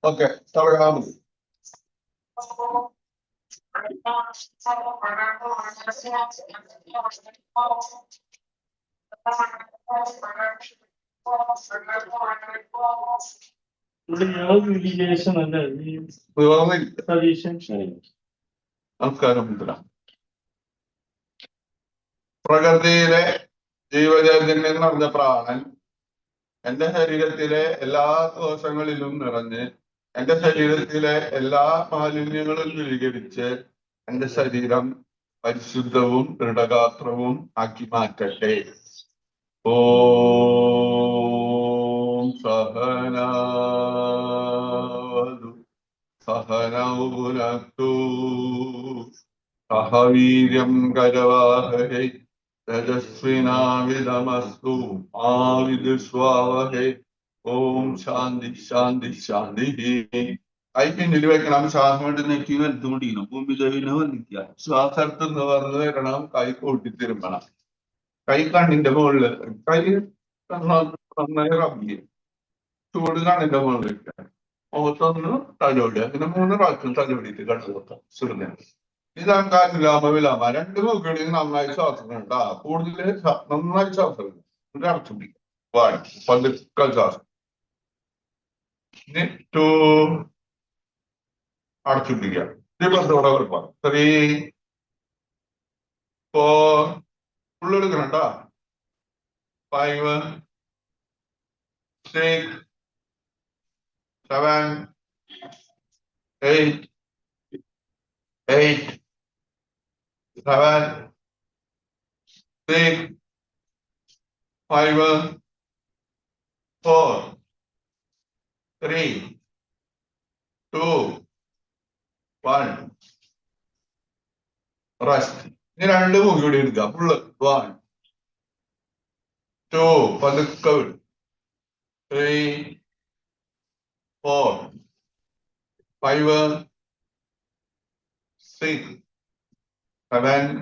Okay, തുടങ്ങാം. നമസ്കാരം. പ്രകൃതിയിലെ ജീവചൈതന്യം നിറഞ്ഞ പ്രാണൻ എന്റെ ശരീരത്തിലെ എല്ലാ കോശങ്ങളിലും നിറഞ്ഞ് എന്റെ ശരീരത്തിലെ എല്ലാ മാലിന്യങ്ങളും ദൂരീകരിച്ച് എന്റെ ശരീരം പരിശുദ്ധവും ദൃഢഗാത്രവും ആക്കി മാറ്റട്ടെ. ഓം സഹനാവതു സഹനൗ ഭുനക്തു സഹവീര്യം കരവാവഹൈ തേജസ്വിനാവിധമസ്തു മാ വിദ്വിഷാവഹൈ. ഓം ശാന്തി ശാന്തി ശാന്തി. കൈ പിന്നിൽ വെക്കണം. ശ്വാസം കൊണ്ട് നെറ്റി വലുത്തുകൊണ്ടിരിക്കണം. ഭൂമി ദേവിനെ വന്നിക്കുക. ശ്വാസം എടുത്ത് നിവർന്ന് വരണം. കൈ കൂട്ടിത്തിരുമ്പണം. കൈ കണ്ണിന്റെ മുകളില്, കൈ നന്നായി റബ്ബ്. ചൂട് കണ്ണിന്റെ മുകളിൽ വെക്കുക. മുഖത്തൊന്ന് തലോടുക. പിന്നെ 3 പ്രാവശ്യം തലോടിയിട്ട് കണ്ണു കൊടുക്കാം. സുഖം. ഇതാണ് കാറ്റിലാമ വിലാമ. 2 മൂക്കുകളിൽ നന്നായി ശ്വാസം കണ്ടാ കൂടുതൽ നന്നായി ശ്വാസം അടച്ചു പിടിക്കുക. പതുക്കെ ശ്വാസം അടച്ചു പിടിക്കുക. 3 4 ഉള്ളെടുക്കണം കേട്ടാ. 5 6 7 8 7 6 5 4 3 2 1. റെസ്റ്റ്. ഇനി 2 മൂക്ക് കൂടി എടുക്കുക. ഫുള്ള് 1 2 പതുക്കെ 3 4 5 6 7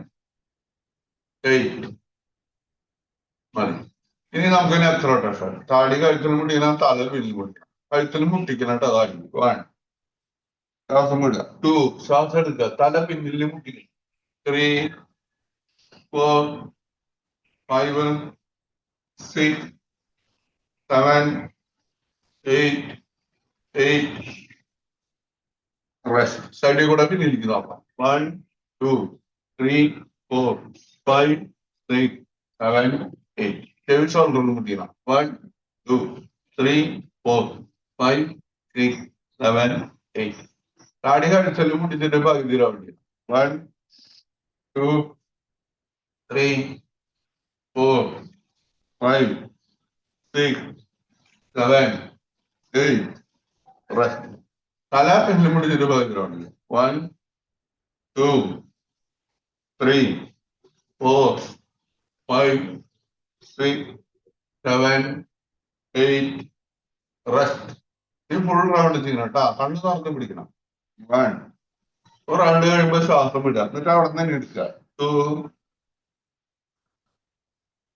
8. മതി. ഇനി നമുക്ക് എത്ര റൊട്ടേഷൻ? താടി കഴുത്തിന് മുട്ടിക്കണം, തല പിന്നിൽ മുട്ടിക്കണം. കഴുത്തിന് മുട്ടിക്കണം കേട്ടോ. താടി 1. ശ്വാസം വിടുക. 2 ശ്വാസം എടുക്കുക. തല പിന്നിൽ മുട്ടിക്കണം. 3 4 5 6 7 8. റെസ്റ്റ്. സൈഡിൽ കൂടെ പിന്നിരിക്കുന്നു. 1 2 3 4 5 6 7 8. ചെവി ഷോൾഡറിൽ മുട്ടിക്കണം. 1 2 3 4 5 6 7 8. താടി കടിച്ചല് മുട്ടിച്ചിട്ട് പകുതിയിലാവണ്ടി. 1 2 3 4 5 6 7 8. റെസ്റ്റ്. തല പിന്നിൽ മുട്ടിച്ചിട്ട് പകുതിയിലാവണ്ടി. 1 2 3 4 5 6 7 8. റെസ്റ്റ്. ഈ ഫുൾ റൗണ്ട് ചെയ്യണം കേട്ടാ. കണ്ണ് തുറന്ന് പിടിക്കണം. 1. ഒരു റൗണ്ട് കഴിയുമ്പോ ശ്വാസം വിടുക. എന്നിട്ട് അവിടെ തന്നെ എടുക്കുക. 2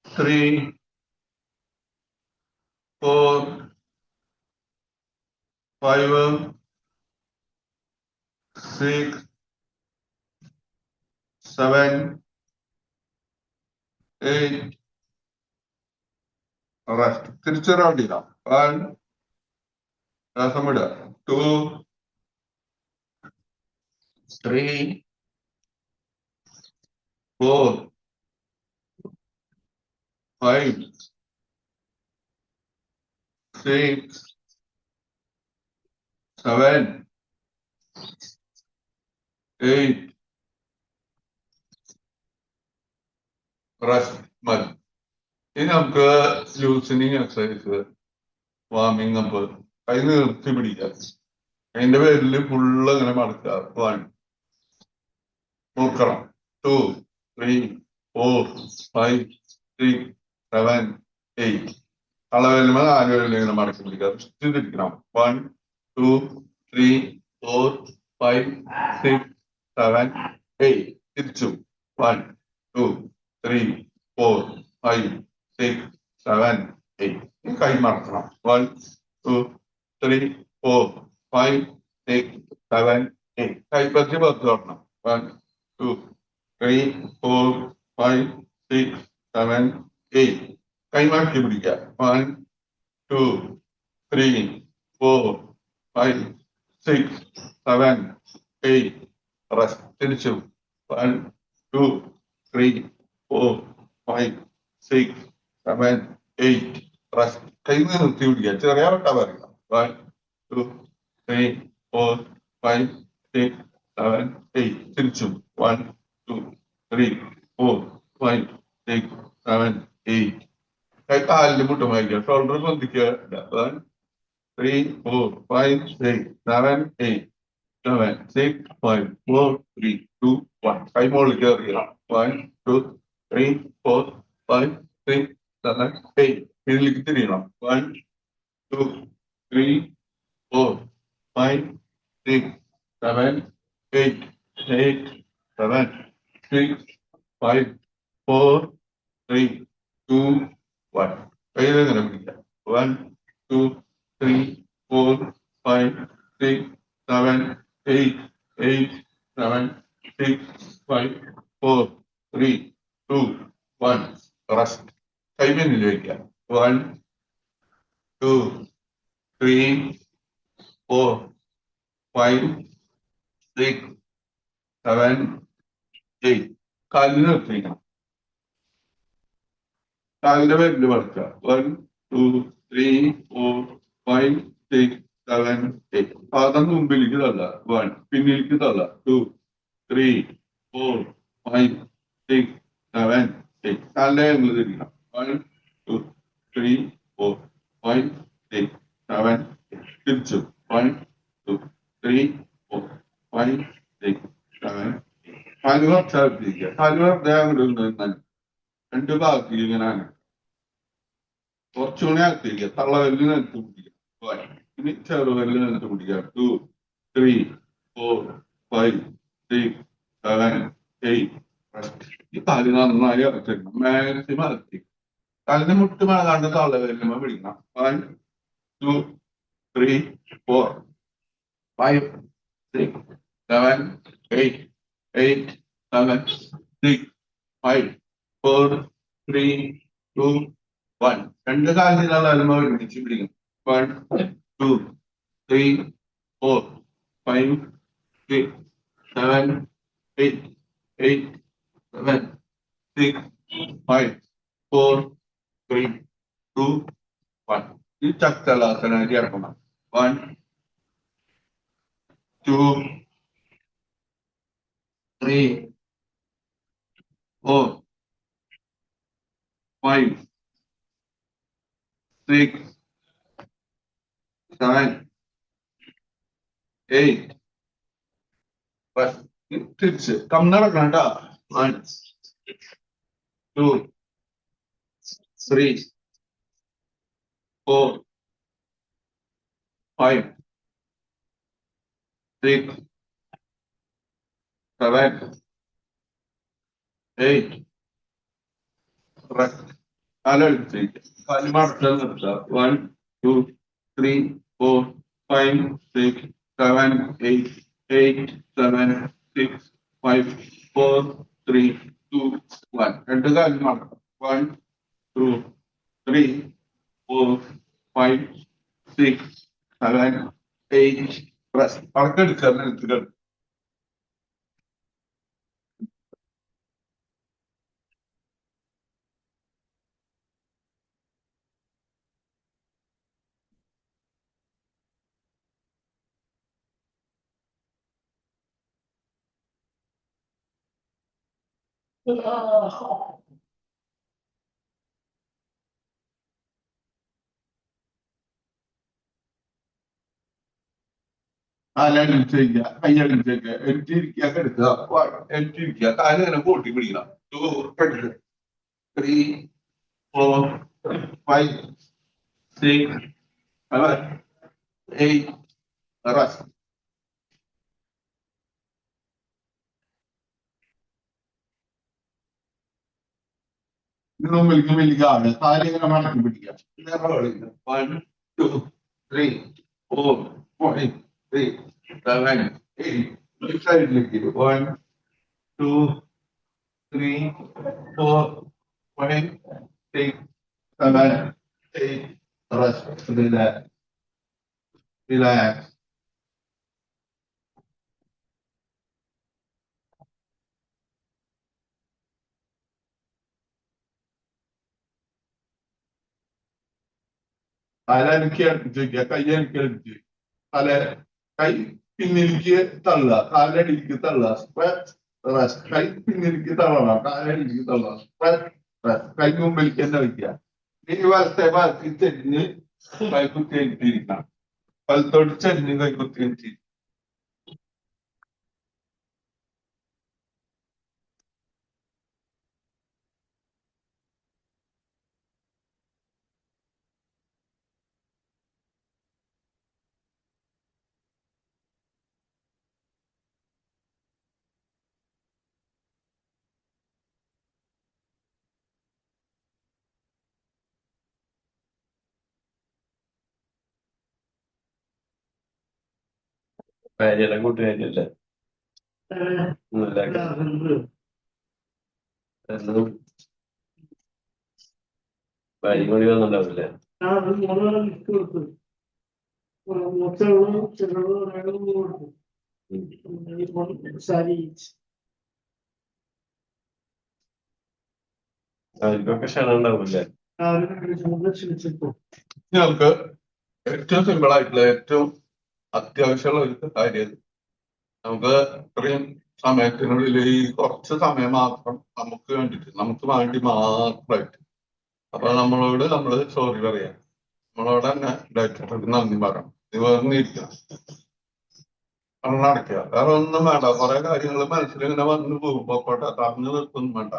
3 4 5 6 7 8. റെസ്റ്റ്. തിരിച്ച് റൗണ്ട് ചെയ്യാം. 1 ശ്വാസം വിടുക. 2 3 4 5 6 7 8. റെസ്റ്റ്. മതി. ഇനി നമുക്ക് ലൂസനിങ് എക്സസൈസ്, വാമിങ് അപ്പ്. കൈ നിർത്തി പിടിക്കുക. അതിന്റെ പേരിൽ ഫുള്ള് അങ്ങനെ മടക്കുക. 1 നോക്കണം. 2 3 4 5 6 7 8. അളവിലുമ 4 വിരലും ഇങ്ങനെ മടക്കി പിടിക്കുക. തിരിക്കണം. 1 2 3 4 5 6 7 8. തിരിച്ചു. 1 2 3 4 5 6 7, 8. കൈ മറക്കണം. 1, 2, 3, 4, 5, 6, 7, 8. കൈ പറ്റി പത്ത് വരണം. 1, 2, 3, 4, 5, 6, 7, 8. കൈ മാറ്റി പിടിക്കുക. 1, 2, 3, 4, 5, 6, 7, 8. റെസ്റ്റ്. തിരിച്ചു. 1, 2, 3, 4, 5, 6, 7, 8. റെസ്റ്റ്. കൈ നിർത്തി പിടിക്കുക. ചെറിയ റെട്ടാ പറയുക. 1, 2, 3, 4, 5, 6, 7, 8. തിരിച്ചു. 1, 2, 3, 4, 5, 6, 7, 8. കൈ കാലിന് മുട്ടും വയ്ക്കുക. ഷോൾഡർ പൊന്തിക്കുക. 1, 3, 4, 5, 6, 7, 8. 7, 6, 5, 4, 3, 2, 1. കൈ മുകളിൽ കയറുക. 1, 2, 3, 4, 5, 6, 7, 8. ഇതിലേക്ക് തിരിയണം. 1, 2, 3, 4, 5, 6, 7, 8. 8, 7, 6, 5, 4, 3, 2, 1. കയ്യിൽ എങ്ങനെ പിടിക്കാം. 1, 2, 3, 4, 5, 6, 7, 8, 8, 7, 6, 5, 4, 3, 2, 1. റെസ്റ്റ്. കൈ പിന്നിൽ വയ്ക്കുക. 1, 2, 3, 4, 5, 6, 7, 8. കാലിന് നിർത്തിക്കണം. കാലിന്റെ പേരിൽ വറുക്കുക. 1, 2, 3, 4, 5, 6, 7, 8. പാദം മുമ്പിലേക്ക് തള്ള. 1. പിന്നിലേക്ക് തള്ള. 2, 3, 4, 5, 6, 7, 8. കാലിന്റെ ആംഗിൾ തിരിക്കണം. 1, 2, 3, 4, 5, 6, 7, 8. തിരിച്ചു. 1, 2, 3, 4, 5, 6, 7, 8. കാല് കുറച്ചകത്തിരിക്കുക. കാല് വെറുതെ അങ്ങോട്ട് നിന്നാൽ രണ്ട് ഭാഗത്തേക്ക് ഇങ്ങനെയാണ്. കുറച്ചുകൂടി അകത്തിരിക്കുക. തള്ളവരിൽ നിലത്ത് പിടിക്കുക. ഇനി ചെറുവരിൽ നിലത്ത് പിടിക്കുക. 2, 3, 4, 5, 6, 7, 8. ഈ കാല് നന്നായി അകത്തിരിക്കണം. മാക്സിമം അകത്തി. കാലിന്റെ മുട്ട് മേലാണ്ട് തള്ളവരിലുമ്പോ പിടിക്കണം. 1, 2, 3, 4, 5, 6, 7, 8, 8, 7, 6, 5, 4, 3, 2, 1. രണ്ട് കാലിലുള്ള അലുമ ഒരുമിച്ച് പിടിക്കും. 1, 2, 3, 4, 5, 6, 7, 8, 8, 7, 6, 5, 4, 3, 2, 1. ഈ ചക്രലാസന ചേർക്കണം. 1, 2, 3, 4, 5, 6, 7, 8. തിരിച്ച് കണ്ണടക്കണം കേട്ടാ. 1, 2, 3, 4, 5, 6, 7, 8. കാലെടുത്തിരിക്കുക. കാല് മടക്കാൻ നിർത്തുക. 1, 2, 3, 4, 5, 6, 7, 8, 8, 7, 6, 5, 4, 3, 2, 1. രണ്ട് കാലും മടക്കാം. 1, 2, 3, 4, 5, 6, 7, 8. പറക്കെടുക്കുക. നിലത്ത് കാലടിച്ചിരിക്കുക. കൈയടിച്ചിരിക്കുക. എട്ടിരിക്കുക. എടുക്കുക. എട്ടിരിക്കുക. കാല് ഇങ്ങനെ കൂട്ടി പിടിക്കണം. 2, 3, 4, 5, 6, 7, 8. Rest. മുമ്പിലേക്ക് കാല് ഇങ്ങനെ മടക്കി പിടിക്കാം. 1, 2, 3, 4, 5, 6, 7, 8. സൈഡിലേക്ക് 1, 2, 3, 4, 5, 6, 7, 8. Rest. Relax. Relax. തല എനിക്ക് അടുപ്പിച്ച് കൈ എനിക്ക് അടുപ്പിച്ച് തല കൈ പിന്നിലേക്ക് തള്ളുക, കാലടിയിലേക്ക് തള്ളുക. റെസ്റ്റ്. കൈ പിന്നിലേക്ക് തള്ളണം, കാലടിയിലേക്ക് തള്ളുക. റെസ്റ്റ്. കൈ മുമ്പിലേക്ക് തന്നെ വയ്ക്കുക. ഈ വലത്തെ ഭാഗത്ത് ചെരിഞ്ഞ് കൈ കുത്തിയിരിക്കണം. വലത്തോട്ട് ചെരിഞ്ഞ് കൈ കുത്തിയിരിക്കും. ഭാര്യയുടെ കൂട്ടുകാരിയല്ലേ ഭാര്യ കൂടി വന്നിട്ടുണ്ടാവില്ലേ? അവർക്കൊക്കെ ക്ഷണം ഉണ്ടാവില്ലേ? ഞങ്ങൾക്ക് ഏറ്റവും സിമ്പിൾ ആയിട്ടുള്ള ഏറ്റവും അത്യാവശ്യമുള്ള ഒരു കാര്യം നമുക്ക് ഇത്രയും സമയത്തിനുള്ളിൽ ഈ കുറച്ച് സമയം മാത്രം നമുക്ക് വേണ്ടിട്ട് നമുക്ക് വേണ്ടി മാത്രമായിട്ട് അപ്പൊ നമ്മളോട് നമ്മള് സോറി പറയാം. നമ്മളോട് തന്നെ ഡയറക്ടർക്ക് നന്ദി പറയാം. ഇത് വേർന്നിരിക്കുക, കണ്ണടയ്ക്കുക, വേറെ ഒന്നും വേണ്ട. കുറെ കാര്യങ്ങൾ മനസ്സിലിങ്ങനെ വന്നു പോകുമ്പോ പോട്ടെ, തറഞ്ഞു നിൽക്കൊന്നും വേണ്ട.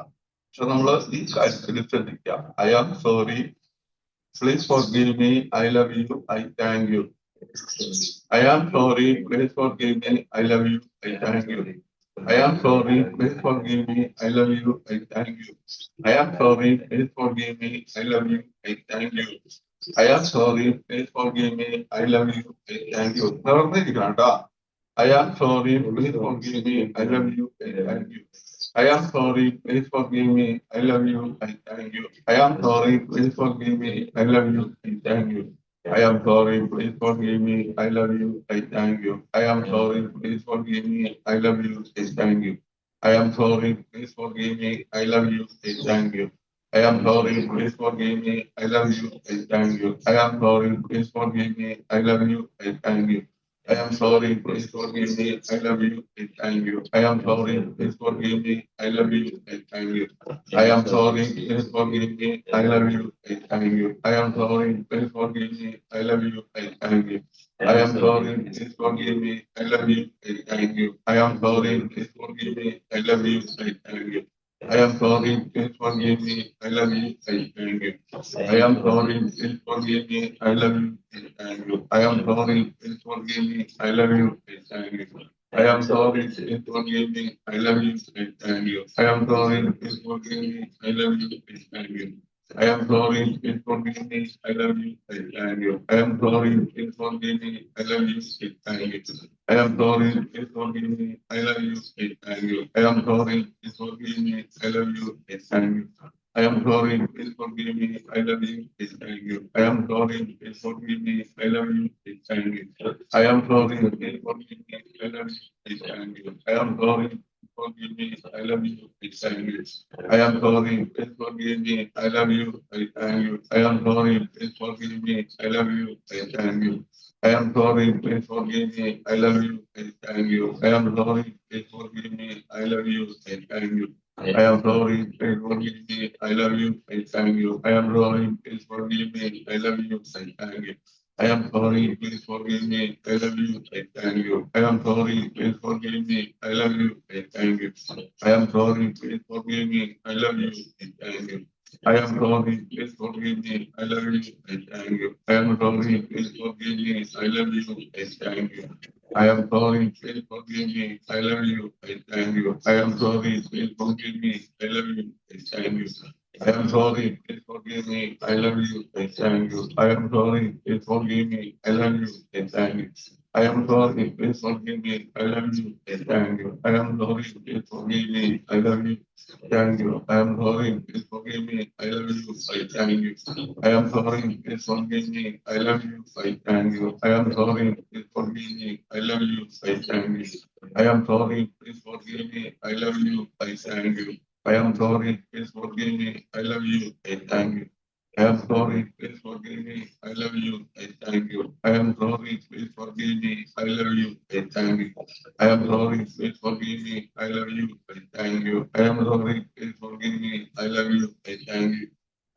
പക്ഷെ നമ്മൾ ഈ കാര്യത്തിൽ ശ്രദ്ധിക്കുക. I am sorry, please forgive me, I love you, I thank you. I am sorry, please forgive me, I love you, I thank you. I am sorry, please forgive me, I love you, I thank you. I am sorry, please forgive me, I love you, I thank you. I am sorry, please forgive me, I love you, I thank you. നിവർന്നിരിക്കണം കേട്ടോ. I am sorry, please forgive me, I love you, I thank you. I am sorry, please forgive me, I love you, I thank you. I am sorry, please forgive me, I love you, I thank you. I am sorry, please forgive me, I love you, I thank you. I am sorry, please forgive me, I love you, I thank you. I am sorry, please forgive me, I love you, I thank you. I am sorry, please forgive me, I love you, I thank you. I am sorry, please forgive me, I love you, I thank you. I am sorry, please forgive me, I love you, I thank you. I am sorry, please forgive me, I love you, I thank you. I am sorry, please forgive me, I love you, I thank you. I am sorry, please forgive me, I love you, I thank you. I am sorry, please forgive me, I love you, I thank you. I am sorry, please forgive me, I love you, I thank you. I am sorry, please forgive me, I love you, I thank you. I am sorry, please forgive me, I love you, I thank you. I am sorry, please forgive me, I love you, I thank you. I am sorry, please forgive me, I love you, I thank you. I am sorry, please forgive me, I love you, I thank you. I am sorry, please forgive me, I love you, I thank you. I am sorry, please forgive me, I love you, I thank you. I am sorry, please forgive me, I love you, I thank you. I am sorry, please forgive me, I love you, I thank you. I am sorry, please forgive me, I love you, I thank you. I am sorry, please forgive me, I love you, I thank you. I am sorry, please forgive me, I love you, I thank you. I am sorry, forgive me, I love you, I thank you. I am sorry, please forgive me, I love you, I thank you. I am sorry, please forgive me, I love you, I thank you. I am sorry, please forgive me, I love you, I thank you. I am sorry, please forgive me, I love you, I thank you. I am sorry, please forgive me, I love you, I thank you. I am sorry, please forgive me, I love you, I thank you. I am sorry, please forgive me, I love you, I thank you. I am sorry, please forgive me, I love you, I thank you. I am sorry, please forgive me, I love you, I thank you. I am sorry, please forgive me, I love you, I thank you. I am sorry, please forgive me, I love you, I thank you. I am sorry, please forgive me, I love you, I thank you. I am sorry, please forgive me, I love you, I thank you. I am sorry, please forgive me. I love you. I thank you. I am sorry, please forgive me. I love you. I thank you. I am sorry, please forgive me. I love you. I thank you. I am sorry, please forgive me. I love you. Thank you. I am sorry, please forgive me. I love you. I thank you. I am sorry, please forgive me. I love you. I thank you. I am sorry, please forgive me. I love you. I thank you. I am sorry, please forgive me. I love you. I thank you. I am sorry, please forgive me. I love you. I thank you. I am sorry, please forgive me. I love you. I thank you. I am sorry, please forgive me. I love you. I thank you. I am sorry, please forgive me. I love you. I thank you.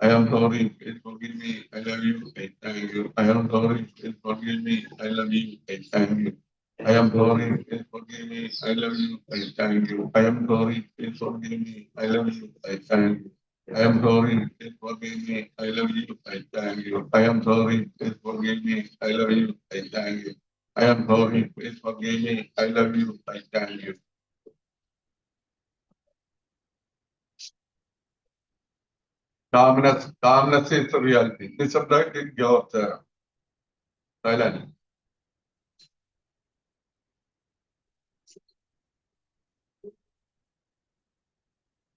I am sorry, please forgive me. I love you. I thank you. I am sorry, please forgive me. I love you. I thank you. I am sorry, please forgive me. I love you. I thank you. I am sorry, please forgive me. I love you. I thank you. I am sorry, please forgive me. I love you. I thank you. I am sorry, please forgive me. I love you. I thank you. I am sorry, please forgive me. I love you. I thank you. I am sorry, please forgive me. I love you. I thank you. Calmness is the reality. Disappoint in yourself. Silence.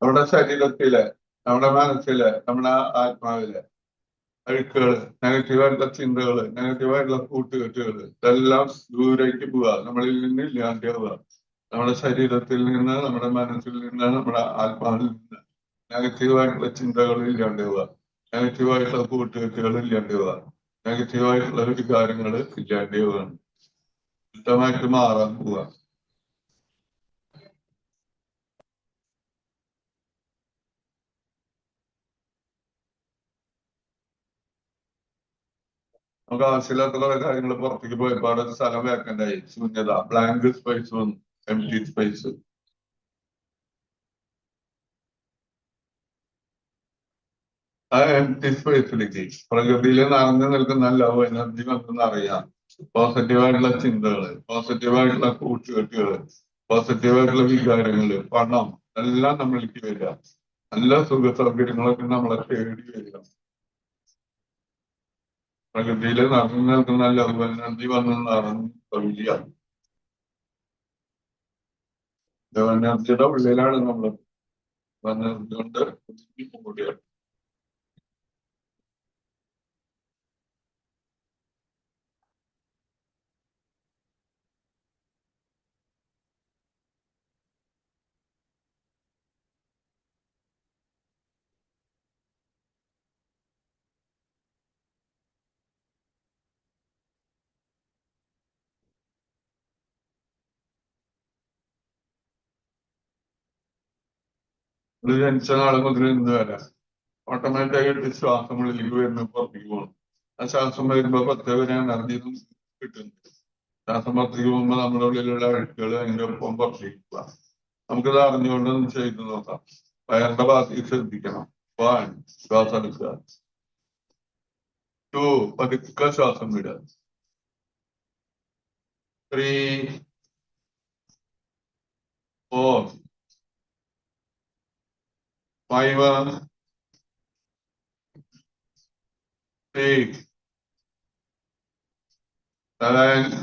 നമ്മുടെ ശരീരത്തില്, നമ്മുടെ മനസ്സില്, നമ്മുടെ ആത്മാവില് അഴുക്കുകള്, നെഗറ്റീവായിട്ടുള്ള ചിന്തകള്, നെഗറ്റീവായിട്ടുള്ള കൂട്ടുകെട്ടുകള് ഇതെല്ലാം ദൂരേക്ക് പോവുക, നമ്മളിൽ നിന്ന് ഇല്ലാണ്ടാവുക. നമ്മുടെ ശരീരത്തിൽ നിന്ന്, നമ്മുടെ മനസ്സിൽ നിന്ന്, നമ്മുടെ ആത്മാവിൽ നിന്ന് നെഗറ്റീവായിട്ടുള്ള ചിന്തകൾ ഇല്ലാണ്ടാവുക, നെഗറ്റീവായിട്ടുള്ള കൂട്ടുകെട്ടുകൾ ഇല്ലാണ്ടാവുക, നെഗറ്റീവായിട്ടുള്ള വികാരങ്ങൾ ഇല്ലാണ്ടാവുകയാണ്. ശുദ്ധമായിട്ട് മാറാൻ പോവുക. നമുക്ക് ആവശ്യമില്ലാത്ത കുറെ കാര്യങ്ങൾ പുറത്തേക്ക് പോയപ്പോ അവിടെ ഒരു സ്ഥലം വേക്കൻ്റ് ആയി, ശൂന്യത, ബ്ലാങ്ക് സ്പേസ് വന്നു, എംപ്റ്റി സ്പേസ്. ആ എംപ്റ്റി സ്പേസിലേക്ക് പ്രകൃതിയിൽ നിറഞ്ഞു നിൽക്കുന്ന ലവ് എനർജി വന്നെന്ന് അറിയാം. പോസിറ്റീവായിട്ടുള്ള ചിന്തകള്, പോസിറ്റീവായിട്ടുള്ള കൂട്ടുകെട്ടുകള്, പോസിറ്റീവായിട്ടുള്ള വികാരങ്ങള്, പണം എല്ലാം നമ്മളിലേക്ക് വരിക. നല്ല സുഖ സൗകര്യങ്ങളൊക്കെ നമ്മളെ തേടി വരിക. പ്രകൃതിയിൽ നിറഞ്ഞു നിൽക്കുന്ന ലവ് എനർജി വന്ന് നിറഞ്ഞു കവിയ. ലവ് എനർജിയുടെ ഉള്ളിലാണ് നമ്മൾ വന്നതുകൊണ്ട് കൂടിയത്. ഇത് ജനിച്ച നാളെ മുതൽ ഇന്ന് വരെ ഓട്ടോമാറ്റിക്കായിട്ട് ശ്വാസം ഉള്ളിലേക്ക് വരുന്ന പുറത്തേക്ക് പോകണം. ആ ശ്വാസം വരുമ്പോ പ്രത്യേക എനർജി കിട്ടുന്നുണ്ട്. ശ്വാസം പുറത്തേക്ക് പോകുമ്പോൾ നമ്മുടെ ഉള്ളിലുള്ള അഴുക്കുകൾ അതിന്റെ ഒപ്പം പുറത്തേക്ക് പോകാം. നമുക്കിത് അറിഞ്ഞുകൊണ്ടൊന്ന് ചെയ്ത് നോക്കാം. വയറിന്റെ ഭാഗത്തേക്ക് ശ്രദ്ധിക്കണം. 1 ശ്വാസം എടുക്കുക. 2 പതുക്കെ ശ്വാസം വിടുക. 3 4 5 6 7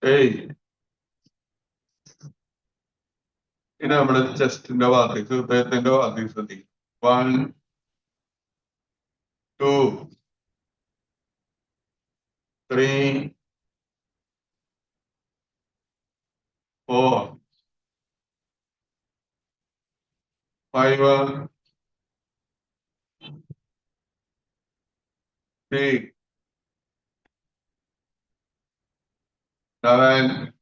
8. ഇനി നമ്മുടെ ചെസ്റ്റിന്റെ ഭാഗത്തേക്ക്, ഹൃദയത്തിന്റെ ഭാഗത്തേക്ക് ശ്രദ്ധിക്കും. 1 2 3 4 5 6 7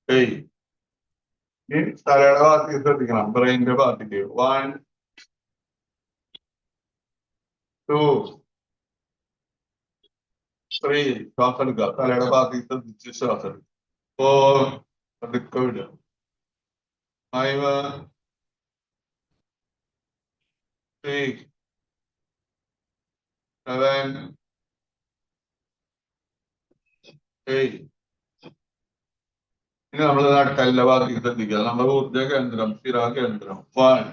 8. ഇനി തലയുടെ ഭാഗത്തേക്ക് ശ്രദ്ധിക്കണം. ബ്രെയിനിന്റെ ഭാഗത്തേക്ക് 1 2 3 ശ്വാസം എടുക്കുക. തലയുടെ ഭാഗത്തേക്ക് ശ്രദ്ധിച്ച് ശ്വാസം എടുക്കുക. 4 പതുക്കെ വിടുക. 5 6 7 8. ഇനി നമ്മൾ നട്ടെല്ല ഭാഗത്തേക്ക് ശ്രദ്ധിക്കുക. നമ്മുടെ ഊർജ കേന്ദ്രം സ്ഥിര കേന്ദ്രം 1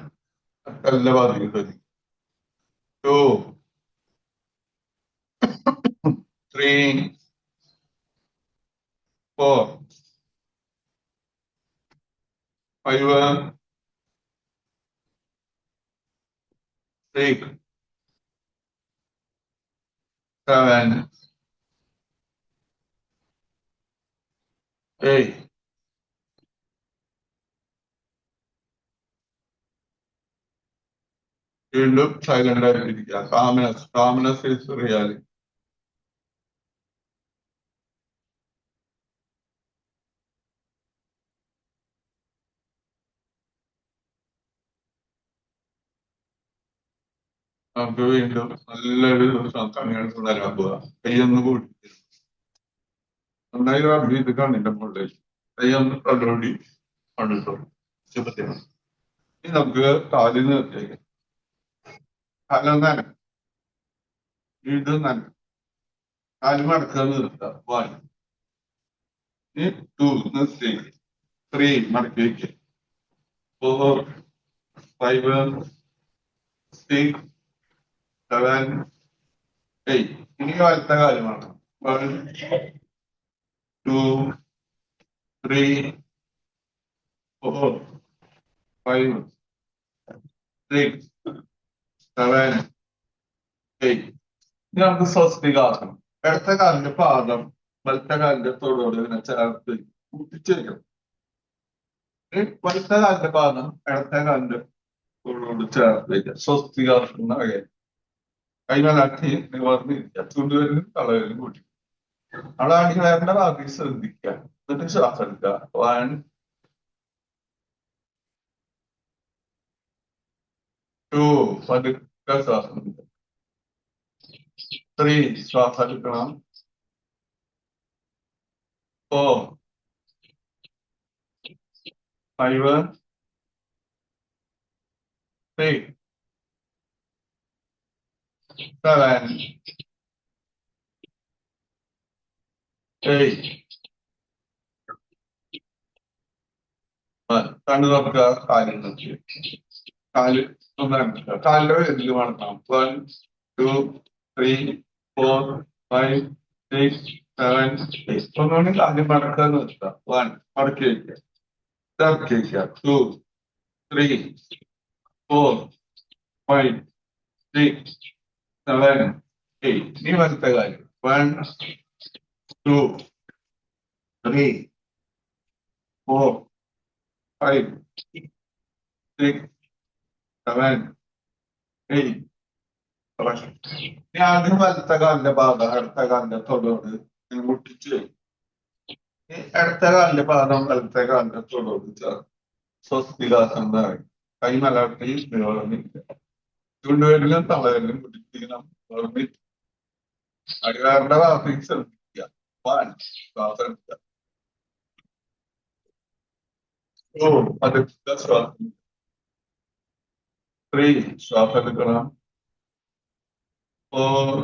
നട്ടെല്ല ഭാഗത്തേക്ക് ശ്രദ്ധിക്കുക. 2 3 4 5 6 7 8 വീണ്ടും സൈലന്റ് ആയിട്ടിരിക്കുക. Calmness is reality. നമുക്ക് വീണ്ടും നല്ലൊരു കണ്ണികൾക്ക് വരാൻ പോവാ. കൈയൊന്ന് കൂടി നന്നായി റബ്ബ് ചെയ്ത് കണ്ണിന്റെ മുകളിൽ കൈയൊന്ന് കണ്ടുകൂടി കണ്ടിട്ടോ. ശുഭത്തിന് ഇനി നമുക്ക് കാലിൽ നിർത്തിയേക്കാം. കാലൊന്നാണ് വീണ്ടും നല്ല കാല് മടക്കുക നിർത്താം. 1 2 നിർത്തി 3 മടക്കി വയ്ക്കുക. 4 5 6 7 8 ഇനി വലത്തെ കാര്യമാണ്. 1 2 3 4 5 6 7 8 ഇനി നമുക്ക് സ്വസ്തികാസനം. ഇടത്തെ കാലിന്റെ പാദം വലത്തെ കാലിന്റെ തൊടോട് ഇങ്ങനെ ചേർത്ത് മുട്ടിച്ചേക്കണം. വലത്തെ കാലിന്റെ പാദം ഇടത്തെ കാലിന്റെ തൊടോട് ചേർത്ത് വയ്ക്കുക. സ്വസ്തികാസനം എന്ന വകയിൽ കൈമലാട്ടി നിവർന്നിരിക്കുക. ചുണ്ടുവരലും തളവരലും കൂട്ടി അവിടെ അടിവയറിന്റെ ഭാഗത്തേക്ക് ശ്രദ്ധിക്കുക. എന്നിട്ട് ശ്വാസം എടുക്കുക. 1 2 പതുക്കെ ശ്വാസം എടുക്കുക. 3 ശ്വാസം എടുക്കണം. 4 5 6 7 8 കണ്ണു തുറക്കുക. കാലിൽ നിർത്തി കാല് ഒന്നാണ് കാലിന്റെ വേദിൽ മടക്കണം. 1 2 3 4 5 6 7 8 ഒന്നുകൊണ്ട് കാല് മടക്കുക നിർത്തുക. 1 മടക്കി വയ്ക്കുക. ഇറക്കി വയ്ക്കുക. 2 3 4 5 6 7 8 ഇനി വലത്തെ കാര്യം. 1 2 3 4 5 6 7 8 ഇനി ആദ്യം വലത്തെ കാലിന്റെ പാദം അടുത്ത കാലിന്റെ തൊടോട് മുട്ടിച്ചു വരും. ഇടത്തെ കാലിന്റെ പാദം വലത്തെ കാലിന്റെ തൊടോട് ചേർത്ത് സ്വസ്തികാസനം എന്ന് പറയും. കൈ മലർത്തി നിവർന്നിരിക്കുക. ചുണ്ടുവരലും തളവരലും മുട്ടിച്ചിരിക്കണം. അടിവാറിന്റെ ഭാഗത്തേക്ക് ശ്രദ്ധിക്കുക. 1 ശ്വാസം എടുക്കുക. 2 പതുക്കെ ശ്വാസം. 3 ശ്വാസം എടുക്കണം. 4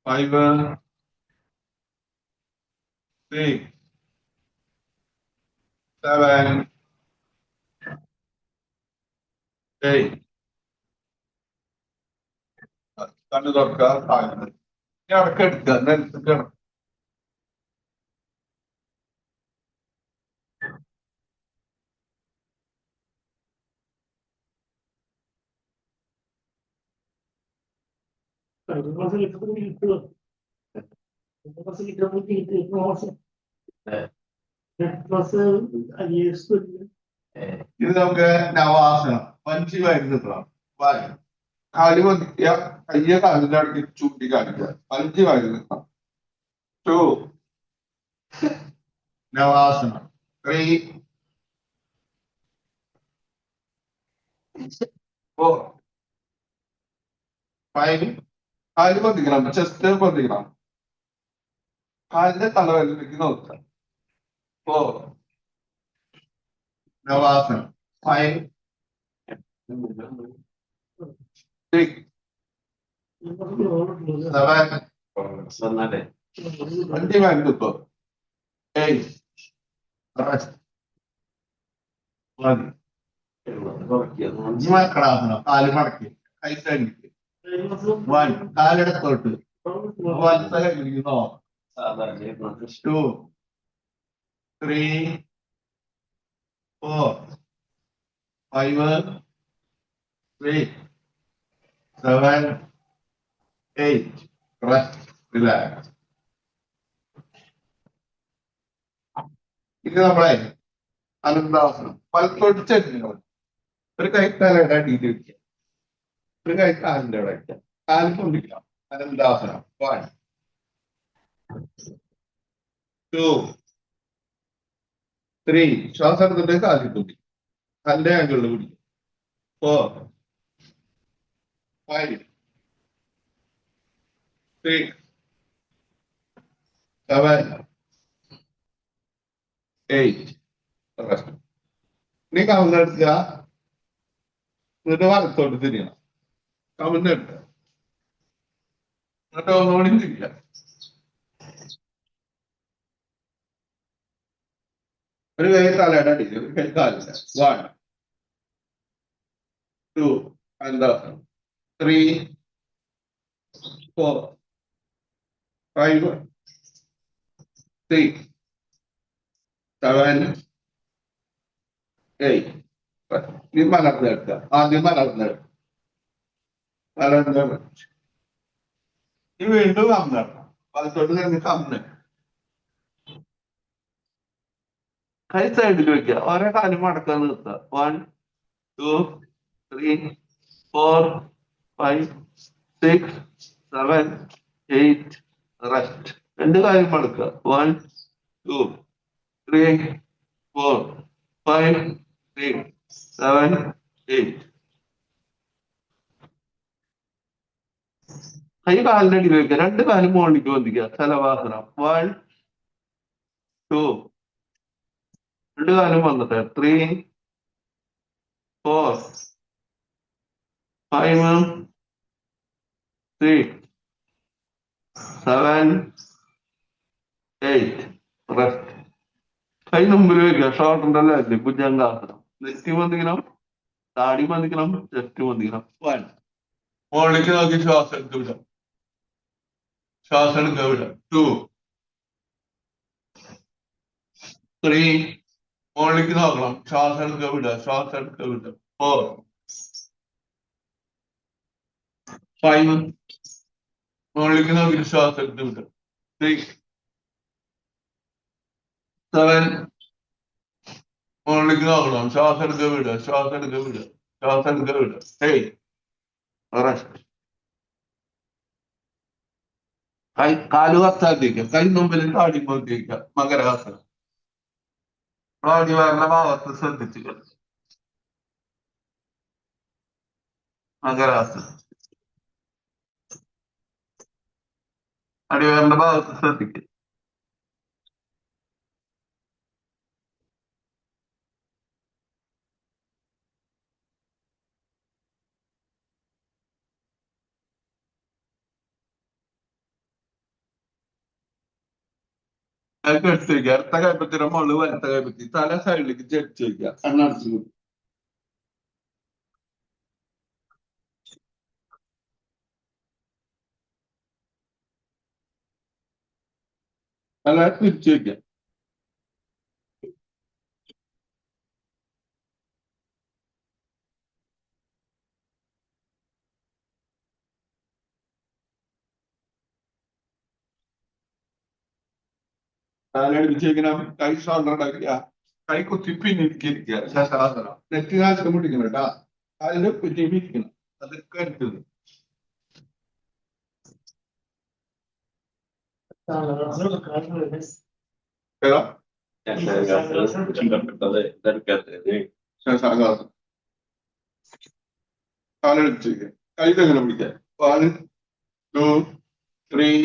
5 6 7 8 കണ്ണു തുറക്കുക. താഴ്ന്നത് ഇനി അടക്കം എടുക്കുക. നിലത്ത് കിടക്കുക. ഇത് നമുക്ക് നവാസനം. പഞ്ചിവായിരുന്നു നിൽക്കണം. കാല് വന്നിക്കുക. കയ്യ കാലിന്റെ അടുത്ത് ചൂണ്ടി കാണിക്കുക. 5 വാരി നിൽക്കണം. 2 നവാസനം. 3 4 5 കാല് പൊന്തിക്കണം. ചെസ്റ്റ് പൊന്തിക്കണം. കാലിന്റെ തലവരലേക്ക് നോക്കുക. 4 നവാസനം. 5 6 7 5 വാരി നിൽക്കുക. 8. Rest. മതി. മടക്കണം. കാല് മടക്കി. കൈ സൈഡിലേക്ക്. 1. കാലിടത്തോട്ട്. 1 സൈഡിലിരിക്കുന്നോ? 2, 3, 4, 5, 6, 7, 8. Rest. Relax. ഇത് നമ്മളെ അനന്താസനം പലത്തോട്ട് ചെല്ലുന്നു. ഒരു കൈ തലയുടെ അടിയിൽ വെക്കുക, ഒരു കൈ കാലിന്റെ അവിടെ വെക്കുക, കാലിൽ കൊണ്ടിരിക്കാം. അനന്താസനം. 1, 2, 3. ശ്വാസം എടുത്തിട്ട് കാലിൽ കൊണ്ടിരിക്കും, കാലിന്റെ ആംഗിളിൽ പിടിക്കും. 4, 5, 6, 7, 8. റെസ്റ്റ്. നീ കമന്നെടുക്കുക, എന്നിട്ട് വലത്തോട്ട് തിരിയണം. കമന്നെടുക്കുക, എന്നിട്ട് ഒന്നുകൂടി തിരിക്കുക. ഒരു കൈ തലയുടെ അടിയിൽ, ഒരു കൈ കാലില്ല. 1, 2, 3, 4, 5, 6, 7, 8. നീ മലർന്നെടുക്കുക. ആദ്യം മലർന്നെടുക്കുക. നീ വീണ്ടും കമന്നെടുക്കണം. വലത്തോട്ട് തന്നെ കമന്ന് കൈ സൈഡിൽ വെക്കുക. ഓരോ കാലും മടക്കാൻ നിർത്തുക. 1, 2, 3, 4, 5, 6, 7, 8. റെസ്റ്റ്. 2 കാലും മടക്കുക. 1, 2, 3, 4, 5, 6, 7, 8. കൈ കാലിന്റെ അടിയിൽ വെക്കുക. 2 കാലും മുകളിലേക്ക് വന്നിക്കുക. ശലഭാസനം. 1, 2. 2 കാലും വന്നിട്ട് 3, 4, 5, 6, 7, 8. റെസ്റ്റ്. കൈ മുമ്പിൽ വെക്കുക. ഷോൾഡറിന്റെ ലെവലിൽ ഭുജംഗാസനം. നെറ്റി വന്നിക്കണം, താടി വന്നിക്കണം, ചെസ്റ്റ് വന്നിക്കണം. 1. മുകളിലേക്ക് നോക്കി ശ്വാസം എടുത്ത് വിടാം. ശ്വാസം എടുത്ത് വിടാം. 2, 3. മുകളിലേക്ക് നോക്കണം. ശ്വാസം എടുത്ത് വിടുക. ശ്വാസം എടുത്ത് വിടുക. 4, 5. മുകളിലേക്ക് നോക്കി ശ്വാസം എടുത്ത് വിടുക. 6, 7. മുകളിലേക്ക് നോക്കണം. ശ്വാസം എടുത്ത് വിടുക. ശ്വാസം എടുത്ത് വിടുക. ശ്വാസം എടുത്ത് വിടുക. 8. റെസ്റ്റ്. കൈ കാല് കത്താക്കിക്കുക. കൈ മുമ്പിൽ താടി പോത്തിക്കുക. മകരാസനം. അടിവാരണ ഭാഗത്ത് ശ്രദ്ധിച്ചു. മകരാസനം. അടിവാരണ ഭാഗത്ത് ശ്രദ്ധിക്കുക. കൈക്ക് എടുത്ത് വയ്ക്കുക. അടുത്ത കൈപ്പത്തിയുടെ മുകളിൽ വലത്ത കൈപ്പത്തി തല സൈഡിലേക്ക് ചെരിച്ച് വയ്ക്കുക. കണ്ണടച്ചു. തല തിരിച്ചു വയ്ക്കുക. തല അടിപ്പിച്ച് വയ്ക്കണം. കൈ ഷോൾഡർ അടയ്ക്കുക. കൈ കുത്തി പിന്നിരിക്കുക. ശാസനം. നെറ്റ് നാശം മുട്ടിക്കണം കേട്ടാ. അതിന്റെ പിന്നിരിക്കണം. അതൊക്കെ എടുക്കുന്നത്. കേട്ടോ? ശാസാകാസം. കാലടിച്ച് വയ്ക്കുക. കൈ എങ്ങനെ പിടിക്കുക. 1, 2, 3,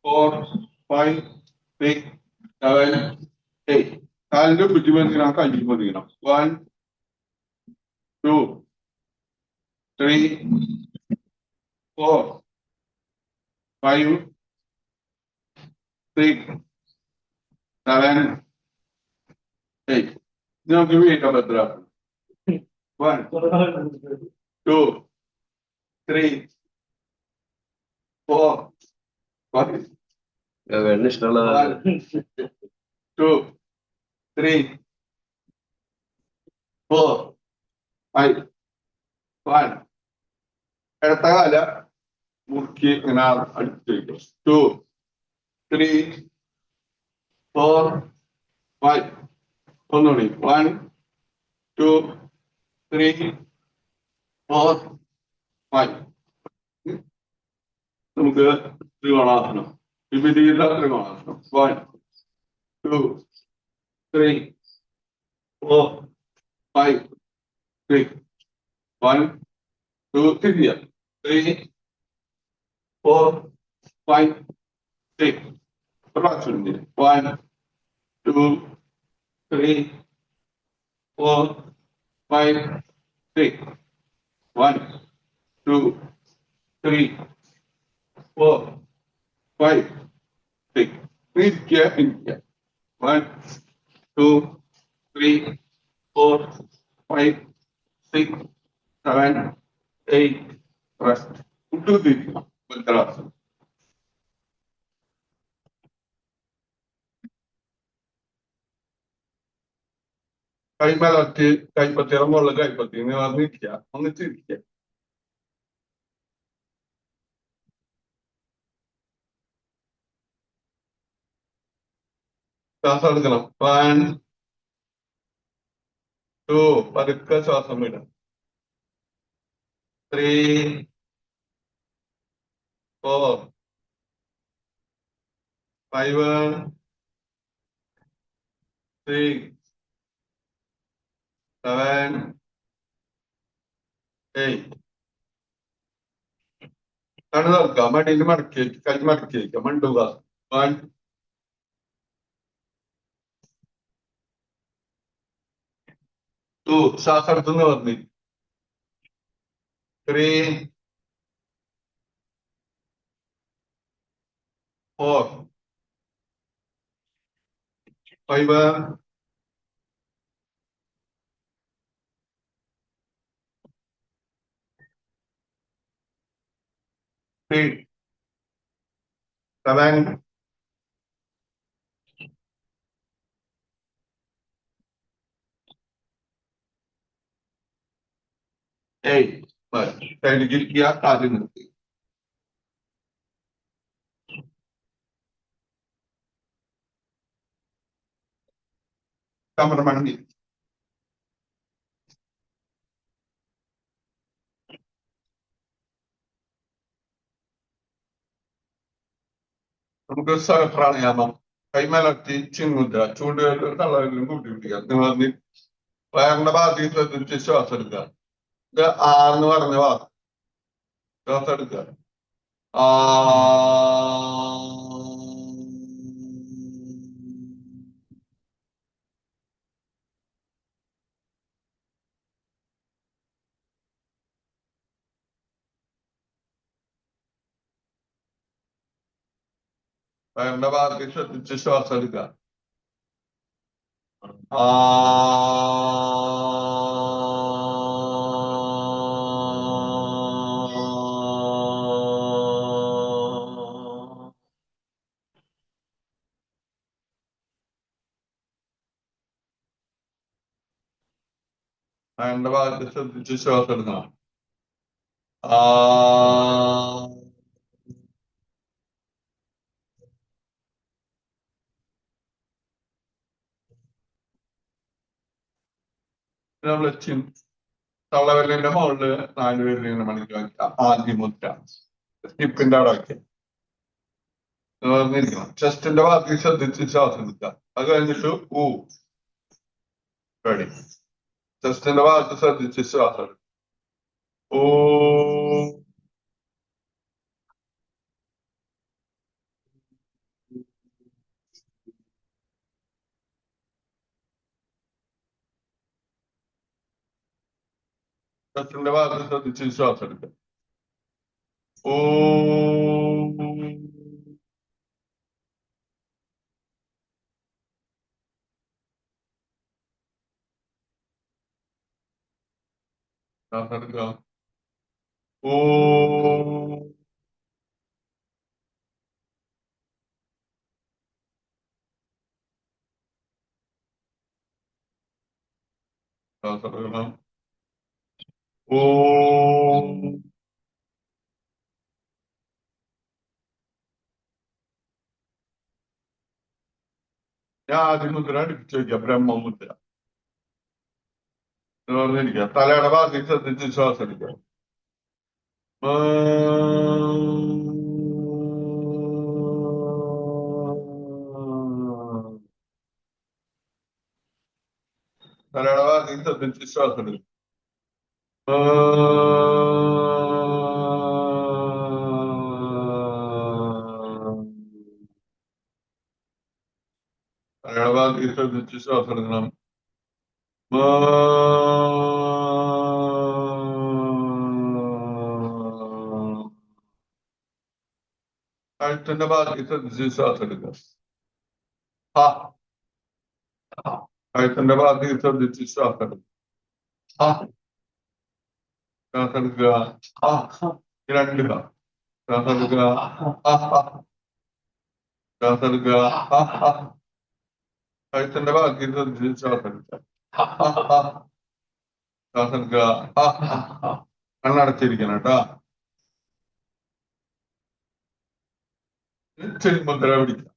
4, 5, 6, 7, 8. കാലിന്റെ കുറ്റി പതിക്കണം. കയ്യിൽ പതിക്കണം. 1, 2, 3, 4, 5, 6, 7, 8. ഇത് നമുക്ക് വീണ്ടും എത്ര 1, 2, 3, 4, 5, വെണ്ണ ഇഷ്ടമുള്ള 1, 2, 3, 4, 5, 1. ഇടത്ത കാല മുറുക്കി ഇങ്ങനെ അടുത്ത് വയ്ക്കും 2, 3, 4, 5. ഒന്നുകൂടി 1, 2, 3, 4, 5. നമുക്ക് ത്രികോണാസനം വിപരീത ത്രികോണാസനം 1, 2, 3, 4, 5, 6. 1, 2, 3, 4, 5, 6. പ്രാവശ്യം 1, 2, 3, 4, 5, 6. 1, 2, 3, 4, 5, 6. ഇരിക്കുക 1, 2, 3, 4, 5, 6, 7, 8. Rest. ഇരിക്കണം വജ്രാസനം. കൈമലർത്തി കൈപ്പത്തി മുകളിൽ കൈപ്പത്തി നിവർന്നിരിക്കുക ഒന്നിച്ചിരിക്കുക. ശ്വാസം എടുക്കണം 1, 2. പതുക്കെ ശ്വാസം വിടും 3, 4, 5, 6, 7, 8. കണ്ണു തുറക്കുക മടിയിൽ മടക്കി കൈ മടക്കി വയ്ക്കുക മണ്ടുക 1, 2. ശ്വാസം എടുത്ത് നിവർന്നി 3, 4, 5, 6, 7, 8. സൈഡിലിരിക്കുക കാര്യം നിർത്തി. കമറമണി നമുക്ക് പ്രാണായാമം കൈമലർത്തി ചിന്മുദ്ര ചൂണ്ടുകൾക്ക് തള്ളവിലും കൂട്ടിപ്പിടിക്കുക നിവർന്നി വയറിന്റെ ഭാഗത്തേക്ക് ശ്രദ്ധിച്ച് ശ്വാസം എടുക്കുക. ഇത് ആന്ന് പറഞ്ഞ വാക്ക് ശ്വാസം എടുക്കുക ആ. വയറിന്റെ ഭാഗത്തേക്ക് ശ്രദ്ധിച്ച് ശ്വാസം എടുക്കുക ആ. വയറിന്റെ ഭാഗത്തേക്ക് ശ്രദ്ധിച്ച് ശ്വാസം എടുക്കണം ആ. നമ്മള് തള്ളവിരലിന്റെ മുകളില് 4 വിരലിന്റെ മണിക്ക് വയ്ക്കുക ആദ്യ മുദ്ര ഹിപ്പിന്റെ അവിടെ വയ്ക്കുക നിവർന്നിരിക്കണം. ചെസ്റ്റിന്റെ ഭാഗത്തേക്ക് ശ്രദ്ധിച്ച് ശ്വാസം എടുക്കുക. അത് കഴിഞ്ഞിട്ട് റെഡി. ചെസ്റ്റിന്റെ ഭാഗത്ത് ശ്രദ്ധിച്ച് ശ്വാസം എടുക്കുക ഓ. ചെസ്റ്റിന്റെ ഭാഗത്ത് ശ്രദ്ധിച്ച് ശ്വാസം എടുക്കുക ഓ. ശ്വാസം എടുക്കുക. ഓം. ശ്വാസം എടുക്കണം. ഓം. ഞാൻ ആദ്യം മുദ്ര അടിപ്പിച്ചു വയ്ക്കാം, ബ്രഹ്മമുദ്ര എന്ന് പറഞ്ഞിരിക്കുക. തലയുടെ ഭാഗത്തേക്ക് ശ്രദ്ധിച്ച് ശ്വാസം എടുക്കുക. തലയുടെ ഭാഗത്തേക്ക് ശ്രദ്ധിച്ച് ശ്വാസം എടുക്കുക. തലയുടെ ഭാഗത്തേക്ക് ശ്രദ്ധിച്ച് ശ്വാസം എടുക്കണം. കഴുത്തിന്റെ ഭാഗത്തേക്ക് ശ്രദ്ധിച്ച് ശ്വാസം എടുക്കുക. ആ കഴുത്തിന്റെ ഭാഗത്തേക്ക് ശ്രദ്ധിച്ച് ശ്വാസം എടുക്കുക. ആ ശ്വാസം എടുക്കുക. ആ രണ്ട് ശ്വാസം എടുക്കുക. ആ ശ്വാസം എടുക്കുക. ആ കഴുത്തിന്റെ ഭാഗത്തേക്ക് ശ്രദ്ധിച്ച് ശ്വാസം എടുക്കുക. ശ്വാസം എടുക്കുക. കണ്ണടച്ചിരിക്കണം കേട്ടോ. മുദ്ര പിടിക്കുക.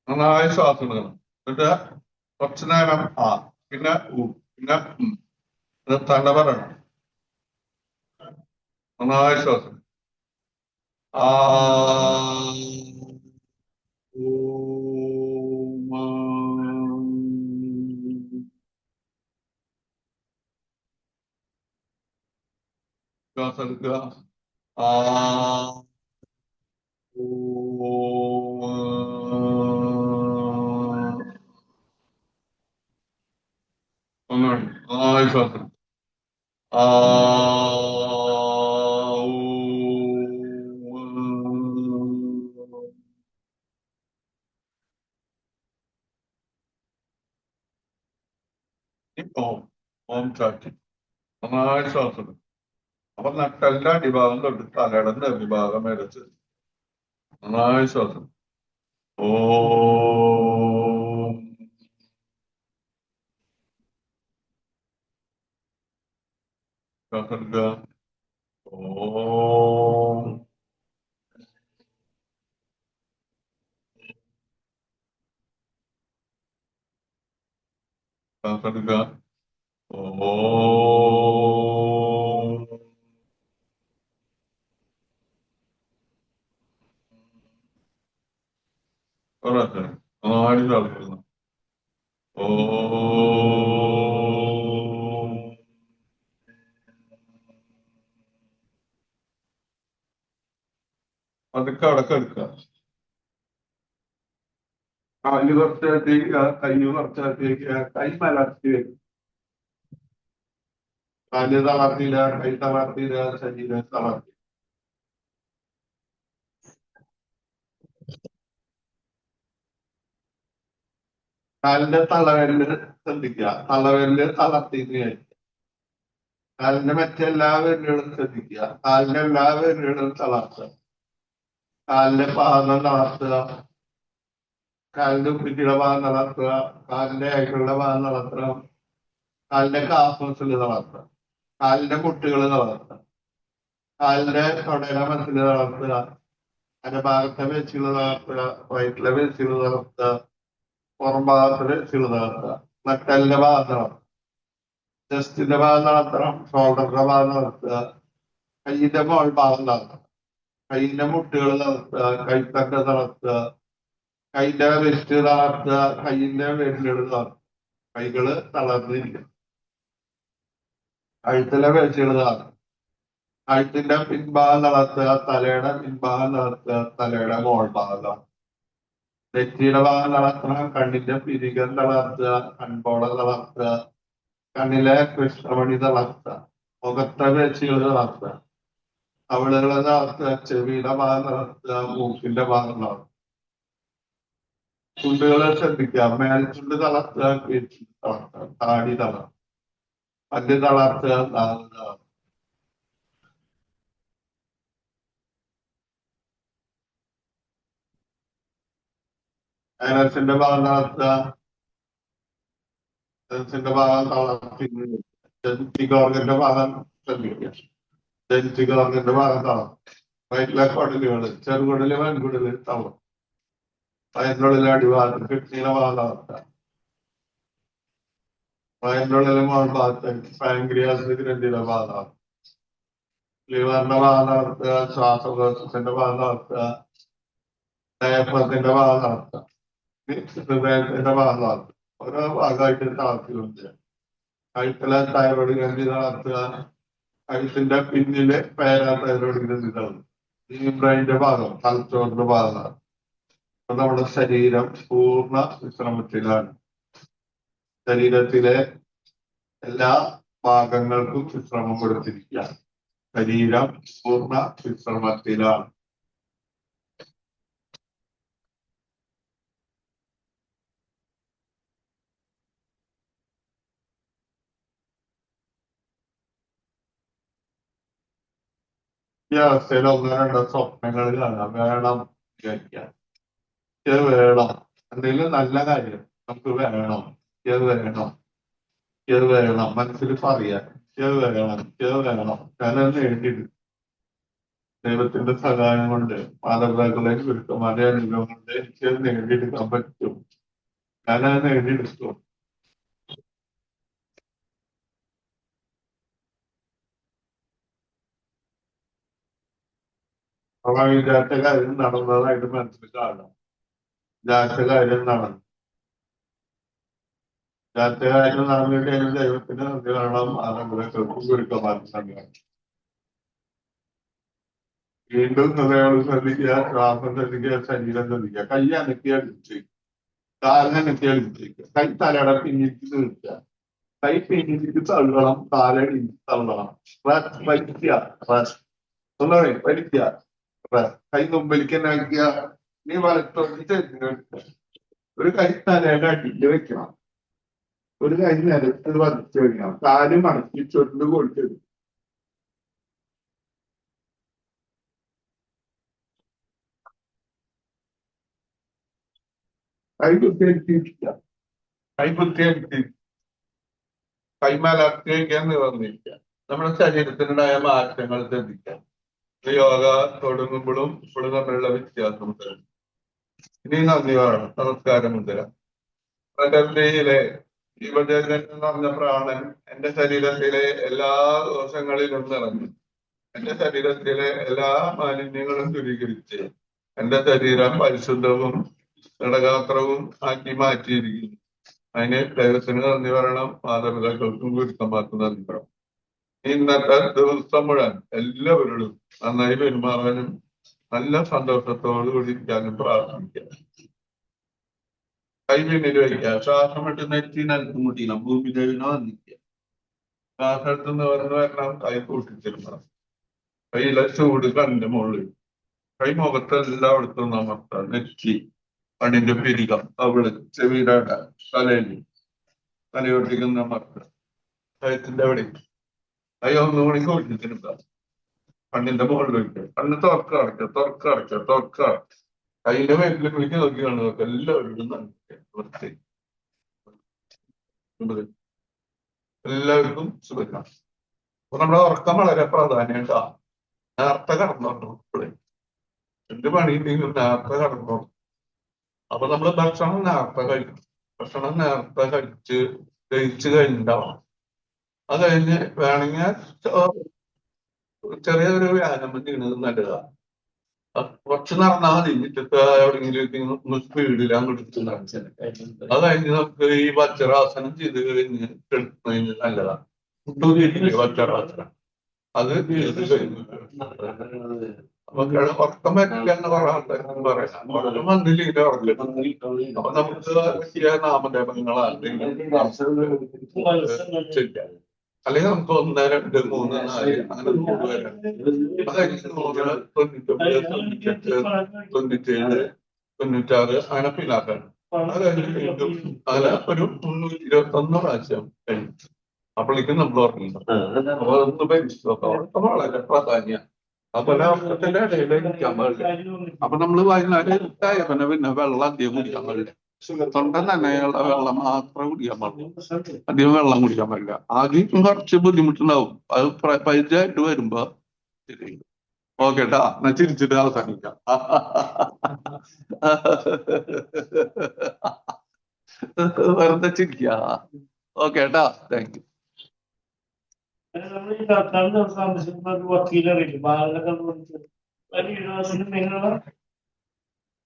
നന്നായി ശ്വാസം എടുക്കണം. എന്നിട്ട് കുറച്ചു നേരം ആ പിന്നെ പിന്നെ നിർത്താണ്ട് പറയണം. നന്നായി ശ്വാസം. ആ ശ്വാസം എടുക്കുക. ആ ഒന്നുകൂടി നന്നായി ശ്വാസം. ആ ഓം ചാറ്റി നന്നായി ശ്വാസം എടുക്കും. അപ്പൊ നട്ടലിന്റെ അടിഭാഗം തൊട്ട് തലയുടെ നെറുഭാഗം എടുത്ത് നന്നായി ശ്വാസം. ഓം ശ്വാസം എടുക്കുക. ഓം ശ്വാസം എടുക്കുക. ഓം ഒരൊറ്റ നന്നായി ശ്വാസം എടുക്കണം. ഓം അതൊക്കെ അവിടെ എടുക്കുക. കാല് കുറച്ചേക്ക് കൈ കുറച്ചേക്ക് കൈ മലർത്തി വരും. കാല് തളർത്തിയില്ല, കൈ തളർത്തിയില്ല, ശരീരം തളർത്തി. കാലിന്റെ തളവിരല് ശ്രദ്ധിക്കുക. തളവിരല് തളർത്തിയിട്ട് കാലിന്റെ മറ്റെല്ലാ വിരലുകളും ശ്രദ്ധിക്കുക. കാലിന്റെ എല്ലാ വിരലുകളും തളർത്തുക. കാലിന്റെ പാദം തളർത്തുക. കാലിന്റെ ഉപ്പിച്ചിയുടെ ഭാഗം തളർത്തുക. കാലിന്റെ അയക്കളുടെ ഭാഗം തളർത്തുക. കാലിന്റെ കാഫ് മസില് തളർത്തുക. കാലിന്റെ മുട്ടുകൾ തളർത്തുക. കാലിന്റെ തൊടയിലെ മസില് തളർത്തുക. അതിന്റെ ഭാഗത്തെ പേശികൾ തളർത്തുക. വയറ്റിലെ പേശികൾ തളർത്തുക. പുറം ഭാഗത്തെ പേശികൾ തളർത്തുക. നട്ടലിന്റെ ഭാഗം തളർത്തുക. ചെസ്റ്റിന്റെ ഭാഗം തളർത്തണം. ഷോൾഡറിന്റെ ഭാഗം തളർത്തുക. കൈയിന്റെ മോൾ ഭാഗം തളർത്തുക. കൈയിന്റെ മുട്ടുകൾ തളർത്തുക. കൈത്തണ്ട തളർത്തുക. കൈന്റെ വെസ്റ്റ് തളർത്തുക. കൈയിന്റെ വിരലുകൾ തളർത്തുക. കൈകള് തളർന്നിരിക്കും. കഴുത്തിലെ പേശികൾ തളർത്തുക. കഴുത്തിന്റെ പിൻഭാഗം തളർത്തുക. തലയുടെ പിൻഭാഗം തളർത്തുക. തലയുടെ മോൾ ഭാഗം. നെറ്റിയുടെ ഭാഗം തളർത്തണം. കണ്ണിന്റെ പിരികം തളർത്തുക. കൺപോള തളർത്തുക. കണ്ണിലെ കൃഷ്ണമണി തളർത്തുക. മുഖത്തെ പേശികൾ തളർത്തുക. അവളുകളെ തളർത്തുക. ചെവിയുടെ ഭാഗം തളർത്തുക. മൂക്കിന്റെ ഭാഗം തളർത്തുക. ചുണ്ടുകളെ ശ്രദ്ധിക്കുക. മേൽചുണ്ട് തളർത്തുക. കീഴ്ചുണ്ട് തളർത്തുക. താടി തളർത്തുക. പല്ല് തളർത്തുക. നാവ് തളർത്തുക. മനസ്സിന്റെ ഭാഗം തളർത്തുക, മനസ്സിന്റെ ഭാഗം തളർത്തി ജനറ്റിക് ഓർഗന്റെ ഭാഗം ശ്രദ്ധിക്കുക. ജനറ്റിക് ഓർഗന്റെ ഭാഗം തളർത്തും. വയറ്റിലെ കുടലുകള്, ചെറുകുടല്, വൻകുടല് തളർത്തും. വയറിനുള്ളിലെ അടിഭാഗത്ത് കിഡ്നിയുടെ ഭാഗം തളർത്തുക. വയറിനുള്ളിലെ ഭാഗത്ത് പാൻക്രിയാസ് ഗ്രന്ഥിയുടെ ഭാഗം, ലിവറിന്റെ ഭാഗം തളർത്തുക, ശ്വാസകോശത്തിന്റെ ഭാഗം തളർത്തുക, ഡയഫ്രത്തിന്റെ ഭാഗം തളർത്തുക, ഹൃദയത്തിന്റെ ഭാഗം തളർത്തുക. ഓരോ ഭാഗമായിട്ട് തളർത്തിക്കൊണ്ട് കഴുത്തിലെ തൈറോയ്ഡ് ഗ്രന്ഥി തളർത്തുക, കഴുത്തിന്റെ പിന്നിലെ പാരാതൈറോയ്ഡ് ഗ്രന്ഥി തളർത്തുക. ഈ ബ്രെയിന്റെ ഭാഗം, തലച്ചോറിന്റെ ഭാഗം. നമ്മുടെ ശരീരം പൂർണ്ണ വിശ്രമത്തിലാണ്. ശരീരത്തിലെ എല്ലാ ഭാഗങ്ങൾക്കും വിശ്രമം കൊടുത്തിരിക്കുക. ശരീരം പൂർണ്ണ വിശ്രമത്തിലാണ്. ഈ അവസ്ഥയിൽ ഒന്നോ രണ്ടോ സ്വപ്നങ്ങൾ കാണാം. വേണം വിചാരിക്കാം, ഇത് വേണം, എന്തെങ്കിലും നല്ല കാര്യം നമുക്ക് വേണം, ഇത് വേണം, ഇത് വേണം, മനസ്സിൽ പറയാം, ഇത് വേണം, ഇത് വേണം. ഞാനത് നേടിയെടുക്കും. ദൈവത്തിന്റെ സഹായം കൊണ്ട്, മാതാപിതാക്കളെ ഗുരുക്കന്മാരുടെ അനുഗ്രഹം കൊണ്ട് എനിക്കത് നേടിയെടുക്കാൻ പറ്റും. ഞാനത് നേടിയെടുക്കും. അപ്പൊ വിചാരിച്ച കാര്യം നടന്നതായിട്ട് മനസ്സിൽ കാണണം. വിചാരിച്ച കാര്യം നടന്നു. വിചാരിച്ച കാര്യം നടന്നിട്ട് ദൈവത്തിന് നന്ദി കാണണം. മാതാപിതാക്കൾക്കും ഗുരുക്കന്മാർക്കും നന്ദി കാണണം. വീണ്ടും ഹൃദയം ശ്രദ്ധിക്കുക, ശ്വാസം ശ്രദ്ധിക്കുക, ശരീരം ശ്രദ്ധിക്കുക. കൈ അനക്കിയാൽ എടുത്തേക്ക്, കാലിനെ അനക്കിയാൽ എടുത്തേക്ക്. കൈ തലയുടെ പിന്നിലേക്ക് നിർത്തുക. കൈ പിന്നിലേക്ക് തള്ളണം, കാലടി തള്ളണം. വലിക്കുക, വലിക്കുക. കൈ മുമ്പിലേക്ക് തന്നെ വയ്ക്കുക. നീ വലത്തോട്ട് ഒരു കൈ തലയുടെ അടിയിൽ വെക്കണം, ഒരു കൈ നിലത്ത് വധിച്ചു വെക്കണം. കാല് മടക്കി ചൊല്ല് കൊടുക്കരുത്. കൈകുത്തിയിരിക്കുക, കൈകുത്തിയിരിക്കുക, കൈമലർത്തിക്കാൻ നിവർന്നിരിക്കുക. നമ്മുടെ ശരീരത്തിനുണ്ടായ മാറ്റങ്ങൾ ശ്രദ്ധിക്കാം. യോഗ തുടങ്ങുമ്പോഴും ഇപ്പോഴും തമ്മിലുള്ള വ്യത്യാസം. ഇനി നന്ദി പറയണം. നമസ്കാരം മുദ്ര. പ്രകൃതിയിലെ ജീവജഗൻ എന്ന് പറഞ്ഞ പ്രാണൻ എന്റെ ശരീരത്തിലെ എല്ലാ ദോഷങ്ങളിലും നിറഞ്ഞു. എന്റെ ശരീരത്തിലെ എല്ലാ മാലിന്യങ്ങളും ദൂരീകരിച്ച് എന്റെ ശരീരം പരിശുദ്ധവും ഘടകാത്രവും ആക്കി മാറ്റിയിരിക്കുന്നു. അതിന് ദൈവത്തിന് നന്ദി പറയണം. മാതാപിതാക്കൾക്കും ഗുരുക്കന്മാർക്കും നന്ദി പറയണം. ഇന്നത്തെ ദിവസം മുഴുവൻ എല്ലാവരോടും നന്നായി പെരുമാറാനും നല്ല സന്തോഷത്തോടു കൂടി ഇരിക്കാനും പ്രാർത്ഥിക്കാം. കൈ പിന്നിൽ വയ്ക്കുക. ശ്വാസം വിട്ട് നെറ്റി നിലത്ത് മുട്ടിക്കണം. ഭൂമി ദേവിനോ വന്നിക്കുക. ശ്വാസം എടുത്തുനിന്ന് വരണം. കൈ കൂട്ടിച്ചിരുന്നണം. കൈയിലെ ചൂട് കണ്ണിന്റെ മുകളിൽ. കൈ മുഖത്തെല്ലായിടത്തും അമർത്താം. നെറ്റി, കണ്ണിന്റെ പിരികം, അവള്, ചെവിയുടെ തലയിൽ, തലയൊട്ടിക്കുന്ന അമർത്തുക. കഴുത്തിന്റെ അവിടെ കൈ ഒന്നുകൂടി കൂട്ടിച്ചിരുത്താം. കണ്ണിന്റെ മുകളിൽ വയ്ക്കുക. കണ്ണ് തുറക്കുക, അടയ്ക്കുക, തുറക്കുക, അടയ്ക്കുക, തുറക്കുക. കയ്യിന്റെ മേലിൽ പിടിച്ച് നോക്കി കാണുക. എല്ലാവരോടും എല്ലാവർക്കും സുഖം. അപ്പൊ നമ്മുടെ ഉറക്കം വളരെ പ്രാധാന്യട്ടാ. നേരത്തെ കടന്നോട്ടോ. എന്ത് പണിയുണ്ടെങ്കിലും നേരത്തെ കടന്നോ. അപ്പൊ നമ്മള് ഭക്ഷണം നേരത്തെ കഴിക്കും. ഭക്ഷണം നേരത്തെ ദഹിച്ചു കഴിഞ്ഞിട്ടാവണം. അത് കഴിഞ്ഞ് വേണമെങ്കിൽ ചെറിയൊരു വ്യായാമം ചെയ്യുന്നത് നല്ലതാണ്. കുറച്ച് നടന്നാൽ മതി. മുറ്റത്ത് എവിടെയെങ്കിലും സ്പീഡിൽ അങ്ങോട്ട്. അത് കഴിഞ്ഞ് നമുക്ക് ഈ വജ്രാസനം ചെയ്ത് കഴിഞ്ഞ് കിടക്കുന്നതിന് നല്ലതാണ്. മുട്ടൂരിയില്ലേ വജ്രാസനം, അത് ചെയ്ത് കഴിഞ്ഞു. അപ്പൊ ഉറക്കം വരില്ലെന്ന് പറയാം. ഉറക്കം വന്നില്ല ഉറക്കം. അപ്പൊ നമുക്ക് വലിയ നാമദേവങ്ങളാണ് ചെയ്യാം. അല്ലെങ്കിൽ നമുക്ക് 1, 2, 3, 4 അങ്ങനെ 100 വരെ. അതായത് 100, 98, 97, 96 അങ്ങനെ പിന്നാക്കണം. അത് കഴിഞ്ഞ് വീണ്ടും അങ്ങനെ ഒരു 321 പ്രാവശ്യം കഴിഞ്ഞു. അപ്പോഴേക്കും നമ്മൾ ഉറങ്ങുന്നു. അപ്പൊ അതൊന്ന് പരിശോധിക്കാം. ഉറക്കം വളരെ പ്രാധാന്യം. അപ്പൊ രാഷ്ട്രത്തിന്റെ ഇടയിൽ ഇരിക്കാൻ പാടില്ല. അപ്പൊ നമ്മള് വൈകുന്നേരം ഇരുട്ടായ പിന്നെ വെള്ളം അധികം കുടിക്കാൻ പാടില്ല. തൊണ്ടൻ തന്നെയുള്ള വെള്ളം മാത്രം കുടിക്കാൻ പാടില്ല. അധികം വെള്ളം കുടിക്കാൻ പാടില്ല. ആദ്യം കുറച്ച് ബുദ്ധിമുട്ടുണ്ടാവും. അത് പരിചയമായിട്ട് വരുമ്പോ ശരി. ഓക്കെ ട്ടാ, എന്നാ ചിരിച്ചിട്ട് അവസാനിക്കാം. വെറുതെ ചിരിക്ക. ഓക്കെ ട്ടാ, താങ്ക് യു. നമ്മൾ ഈ സർക്കാരിന്റെ താമസിക്കുന്ന ഒരു വക്കീലറിയില്ല ബാലനൊക്കെ വലിയ യൂണിവേഴ്സിറ്റി മേഖല